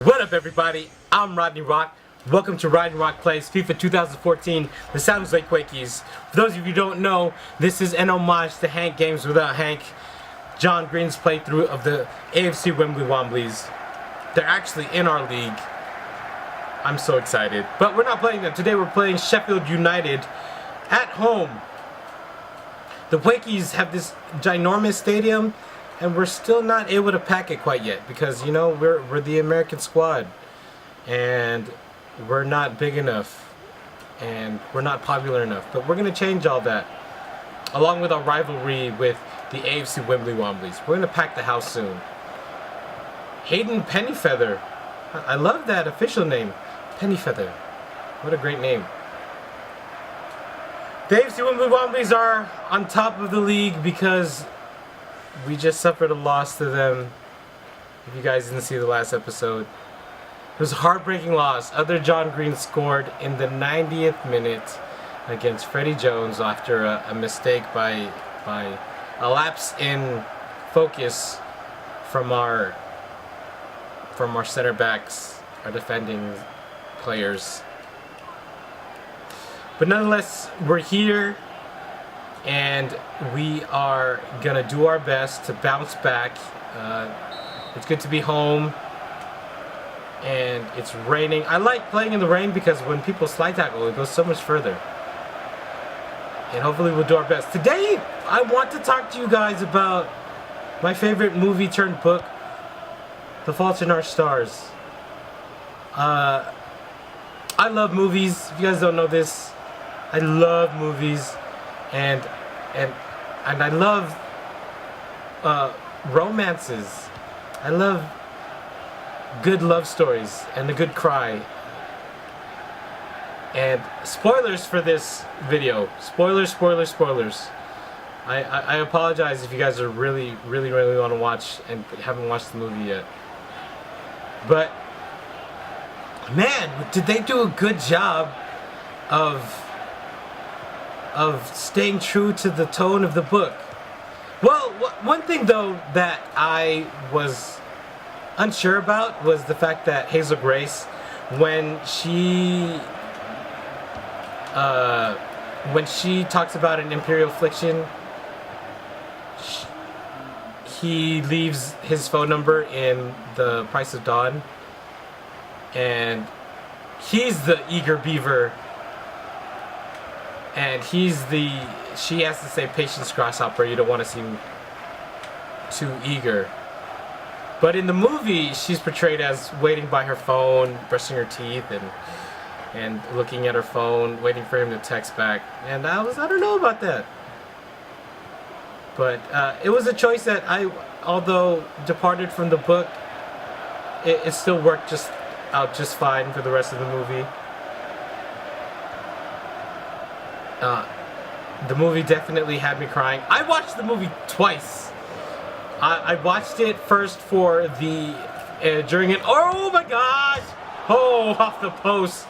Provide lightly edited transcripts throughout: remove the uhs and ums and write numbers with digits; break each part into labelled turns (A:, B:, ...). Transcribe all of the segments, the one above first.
A: What up, everybody? I'm Rodney Rock. Welcome to Rodney Rock Plays FIFA 2014. The sound was like Quakies. For those of you who don't know, this is an homage to Hank Games Without Hank, John Green's playthrough of the AFC Wembley Womblies. They're actually in our league. I'm so excited. But we're not playing them. Today we're playing Sheffield United at home. The Quakies have this ginormous stadium, and we're still not able to pack it quite yet because, you know, we're the American squad and we're not big enough and we're not popular enough. But we're going to change all that along with our rivalry with the AFC Wembley Womblies. We're going to pack the house soon. Hayden Pennyfeather. I love that official name. Pennyfeather. What a great name. The AFC Wembley Womblies are on top of the league because we just suffered a loss to them. If you guys didn't see the last episode, it was a heartbreaking loss. Other John Green scored in the 90th minute against Freddie Jones after a mistake by a lapse in focus from our center backs, our defending players. But nonetheless, we're here. And we are gonna do our best to bounce back. It's good to be home, and it's raining. I like playing in the rain because when people slide tackle, it goes so much further. And hopefully we'll do our best. Today, I want to talk to you guys about my favorite movie turned book, The Fault in Our Stars. I love movies. If you guys don't know this, I love movies. And I love romances. I love good love stories and a good cry. And spoilers for this video. Spoilers. I apologize if you guys are really want to watch and haven't watched the movie yet. But man, did they do a good job of staying true to the tone of the book. Well, one thing though that I was unsure about was the fact that Hazel Grace, when she talks about an imperial affliction, he leaves his phone number in The Price of Dawn, and he's the eager beaver. And she has to say patience, grasshopper, you don't want to seem too eager. But in the movie, she's portrayed as waiting by her phone, brushing her teeth, and looking at her phone, waiting for him to text back. And I don't know about that. But it was a choice that although departed from the book, it still worked out just fine for the rest of the movie. The movie definitely had me crying. I watched the movie twice. I watched it first for during an oh my gosh, off the post.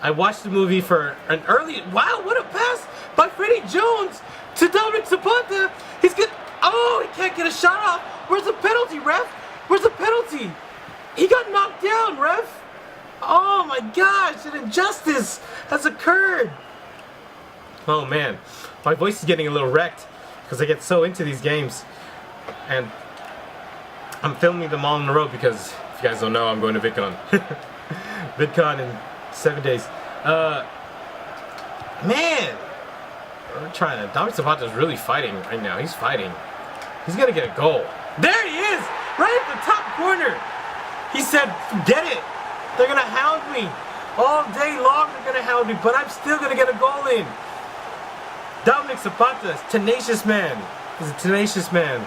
A: I watched the movie for an early. Wow, what a pass by Freddie Jones to Dominic Zapata. He's good. Oh, he can't get a shot off. Where's the penalty, ref? Where's the penalty? He got knocked down, ref. Oh my gosh, an injustice has occurred. Oh man, my voice is getting a little wrecked because I get so into these games, and I'm filming them all in a row because if you guys don't know, I'm going to VidCon. VidCon in 7 days. Man, we're trying to. Dominic Zapata is really fighting right now. He's fighting. He's gonna get a goal. There he is, right at the top corner. He said, "Get it. They're gonna hound me all day long. They're gonna hound me, but I'm still gonna get a goal in." Dominic Zapata, tenacious man. He's a tenacious man.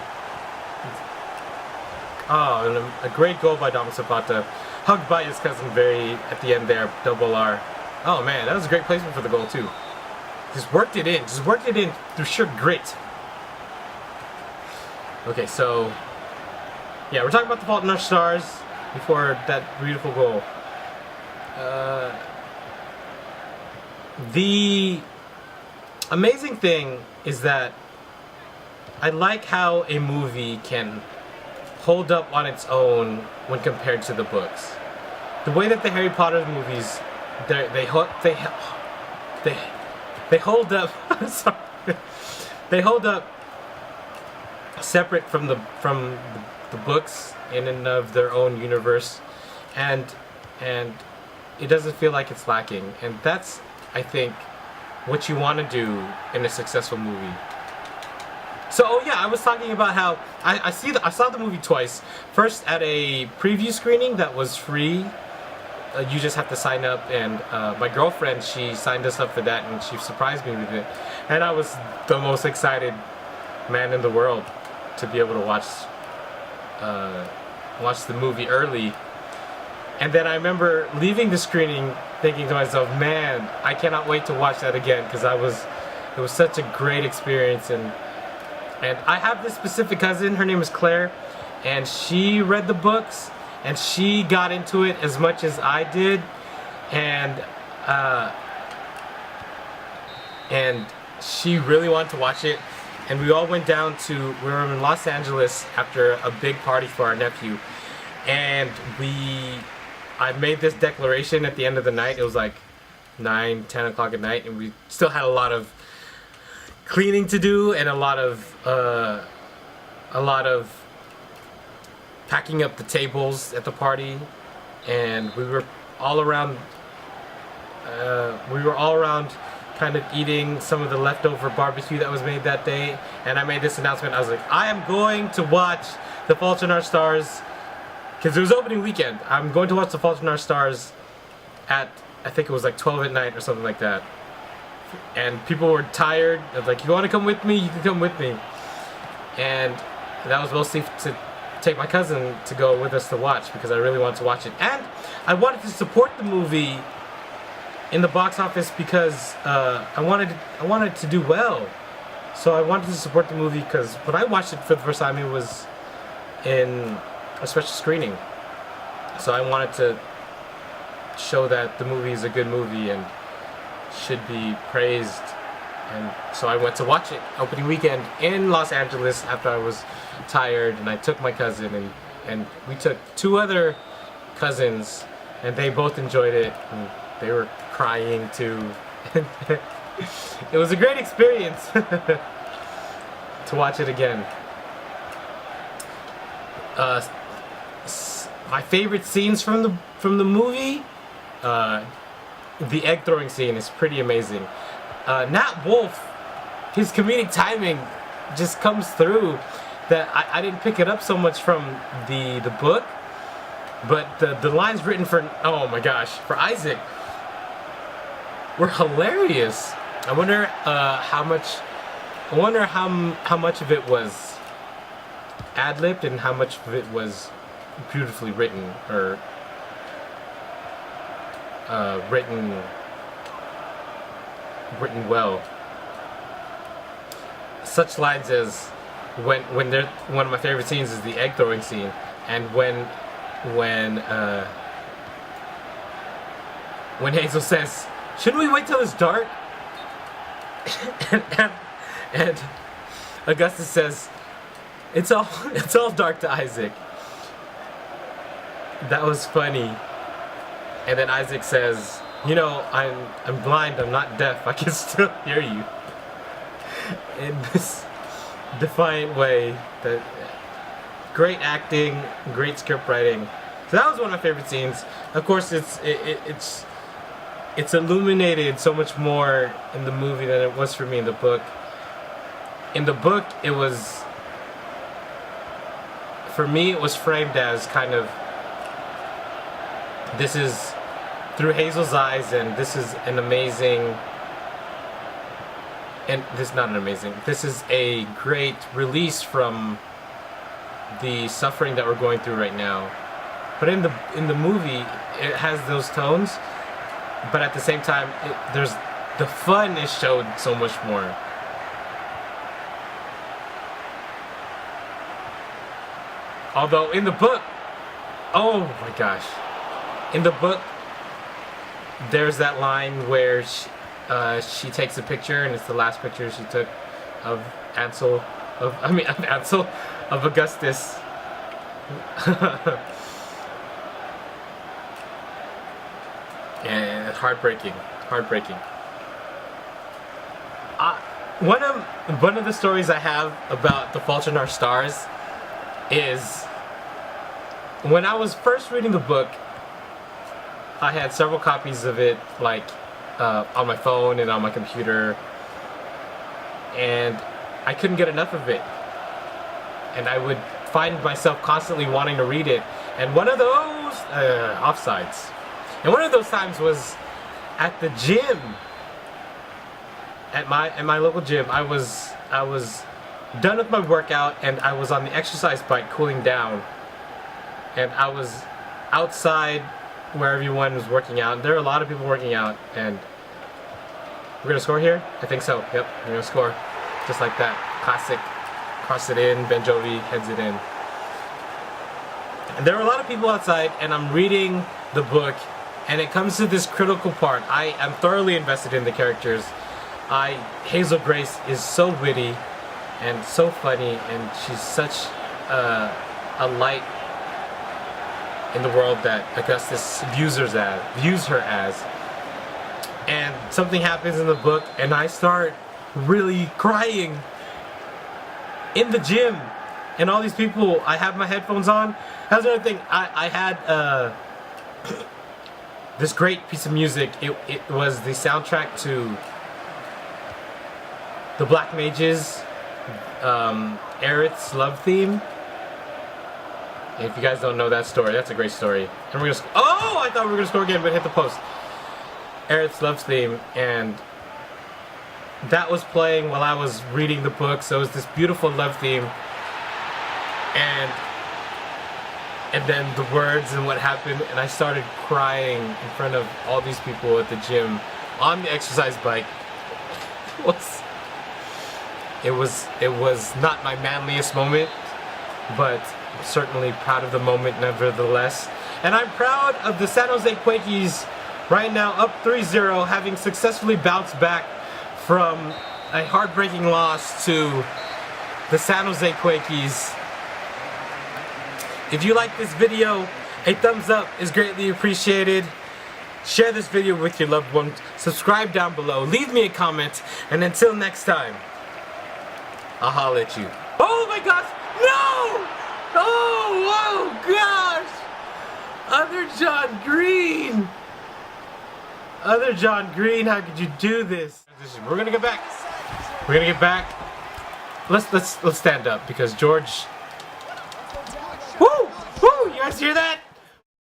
A: Oh, and a great goal by Dominic Zapata. Hugged by his cousin very at the end there, double R. Oh man, that was a great placement for the goal too. Just worked it in through sheer grit. Okay, so yeah, we're talking about The Fault in Our Stars before that beautiful goal. The amazing thing is that I like how a movie can hold up on its own when compared to the books. The way that the Harry Potter movies, they hold up. Sorry, they hold up separate from the books in and of their own universe, and it doesn't feel like it's lacking. And that's, I think, what you want to do in a successful movie. So, oh yeah, I was talking about how I saw the movie twice. First at a preview screening that was free. You just have to sign up, and my girlfriend, she signed us up for that, and she surprised me with it. And I was the most excited man in the world to be able to watch the movie early. And then I remember leaving the screening thinking to myself, man, I cannot wait to watch that again, because it was such a great experience. And I have this specific cousin, her name is Claire, and she read the books, and she got into it as much as I did, and she really wanted to watch it. And we all went down to, we were in Los Angeles after a big party for our nephew, and I made this declaration at the end of the night. It was like 9-10 o'clock at night, and we still had a lot of cleaning to do and a lot of packing up the tables at the party, and we were all around kind of eating some of the leftover barbecue that was made that day. And I made this announcement. I was like, I am going to watch The Fault in Our Stars, because it was opening weekend. I'm going to watch The Fault in Our Stars at, I think it was like 12 at night or something like that. And people were tired. I was like, you want to come with me? You can come with me. And that was mostly to take my cousin to go with us to watch, because I really wanted to watch it. And I wanted to support the movie in the box office, because I wanted to do well. So I wanted to support the movie, because when I watched it for the first time, it was in a special screening. So I wanted to show that the movie is a good movie and should be praised. And so I went to watch it opening weekend in Los Angeles after I was tired, and I took my cousin, and we took two other cousins, and they both enjoyed it, and they were crying too. It was a great experience to watch it again. My favorite scenes from the movie, the egg throwing scene is pretty amazing. Nat Wolff, his comedic timing just comes through, that I didn't pick it up so much from the book, but the lines written for, oh my gosh, for Isaac were hilarious. I wonder how much of it was ad-libbed and how much of it was beautifully written, or written well. Such lines as when they're, one of my favorite scenes is the egg throwing scene, and when Hazel says, "Shouldn't we wait till it's dark?" and Augustus says, it's all dark to Isaac." That was funny. And then Isaac says, "You know, I'm blind, I'm not deaf, I can still hear you." In this defiant way. That great acting, great script writing. So that was one of my favorite scenes. Of course, it's illuminated so much more in the movie than it was for me in the book. In the book, it was, for me, it was framed as kind of, this is through Hazel's eyes, and this is an amazing, and this is not an amazing, this is a great release from the suffering that we're going through right now. But in the movie, it has those tones, but at the same time, there's the fun is showed so much more. Although in the book, oh my gosh, in the book, there's that line where she takes a picture, and it's the last picture she took of Augustus, And heartbreaking. One of the stories I have about The Fault in Our Stars is when I was first reading the book. I had several copies of it, like on my phone and on my computer, and I couldn't get enough of it. And I would find myself constantly wanting to read it. And one of those offsides. And one of those times was at the gym. At my local gym. I was done with my workout and I was on the exercise bike cooling down. And I was outside where everyone was working out. There are a lot of people working out, and we're gonna score here? I think so. Yep, we're gonna score. Just like that. Classic. Cross it in, Ben Jovi heads it in. And there were a lot of people outside, and I'm reading the book, and it comes to this critical part. I am thoroughly invested in the characters. Hazel Grace is so witty and so funny, and she's such a light in the world that Augustus views her as. And something happens in the book, and I start really crying in the gym. And all these people, I have my headphones on. That's another thing. I had this great piece of music. It was the soundtrack to the Black Mages, Aerith's love theme. If you guys don't know that story, that's a great story. And we're gonna. Oh, I thought we were gonna score again, but hit the post. Aerith's love theme, and that was playing while I was reading the book. So it was this beautiful love theme, and then the words and what happened, and I started crying in front of all these people at the gym on the exercise bike. It was not my manliest moment, but I'm certainly proud of the moment nevertheless. And I'm proud of the San Jose Quakies right now up 3-0, having successfully bounced back from a heartbreaking loss to the San Jose Quakies. If you like this video, a thumbs up is greatly appreciated. Share this video with your loved ones. Subscribe down below. Leave me a comment. And until next time, I'll holler at you. Oh my gosh! No! Oh gosh! Other John Green! Other John Green, how could you do this? We're gonna get back. We're gonna get back. Let's stand up because George. Woo! Woo! You guys hear that?